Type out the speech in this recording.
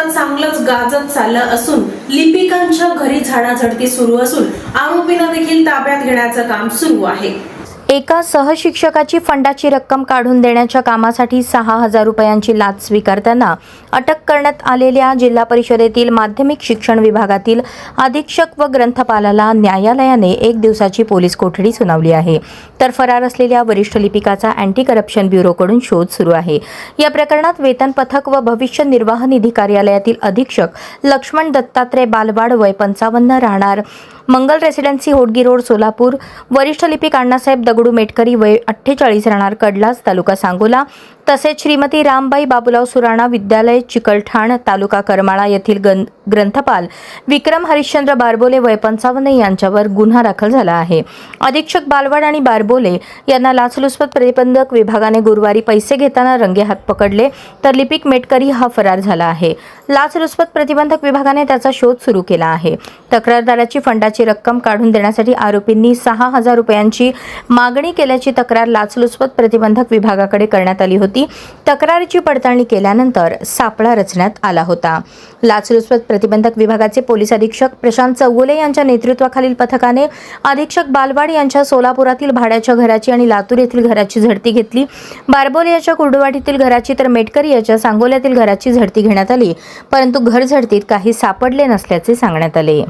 आता चांगलंच गाजत चाललं असून लिपिकांच्या घरी झाडाझडती सुरू असून आरोपींना देखील ताब्यात घेण्याचं काम सुरू आहे। एका सहशिक्षकाची फंडाची रक्कम काढून देण्याच्या कामासाठी 6,000 रुपयांची लाच स्वीकारताना अटक करण्यात आलेल्या जिल्हा परिषदेतील माध्यमिक शिक्षण विभागातील अधीक्षक व ग्रंथपालाला न्यायालयाने 1 दिवसाची पोलीस कोठडी सुनावली आहे। तर फरार असलेल्या वरिष्ठ लिपिकाचा अँटी करप्शन ब्युरोकडून शोध सुरू आहे। या प्रकरणात वेतन पथक व भविष्य निर्वाह निधी कार्यालयातील अधीक्षक लक्ष्मण दत्तात्रय बालवाड वय 55 राहणार मंगल रेसिडेन्सी होडगी रोड सोलापूर, वरिष्ठ लिपिक अण्णासाहेब दगडू मेटकरी वय 48 राहणार कडलास तालुका सांगोला, तसेच श्रीमती रामबाई बाबूराव सुराणा विद्यालय चिकलठाण तालुका करमाळा येथील ग्रंथपाल विक्रम हरिश्चंद्र बारबोले वय 55 यांच्यावर गुन्हा दाखल झाला आहे। अधीक्षक बालवाड आणि बारबोले यांना लाचलुचपत प्रतिबंधक विभागाने गुरुवारी पैसे घेताना रंगेहात पकडले, तर लिपिक मेटकरी हा फरार झाला आहे। लाचलुचपत प्रतिबंधक विभागाने त्याचा शोध सुरू केला आहे। तक्रारदाराची फंडाची रक्कम काढून देण्यासाठी आरोपींनी 6,000 रुपयांची मागणी केल्याची तक्रार लाचलुचपत प्रतिबंधक विभागाकडे करण्यात आली होती। तक्रारीची पडताळणी केल्यानंतर सापळा रचण्यात आला होता। लाचलुचपत प्रतिबंधक विभागाचे पोलीस अधीक्षक प्रशांत चौगुले यांच्या नेतृत्वाखालील पथकाने अधीक्षक बालवाड यांच्या सोलापुरातील भाड्याच्या घराची आणि लातूर येथील घराची झडती घेतली। बारबोले याच्या कुर्डुवाडीतील घराची तर मेटकरी याच्या सांगोल्यातील घराची झडती घेण्यात आली, परंतु घर झडतीत काही सापडले नसल्याचे सांगण्यात आले।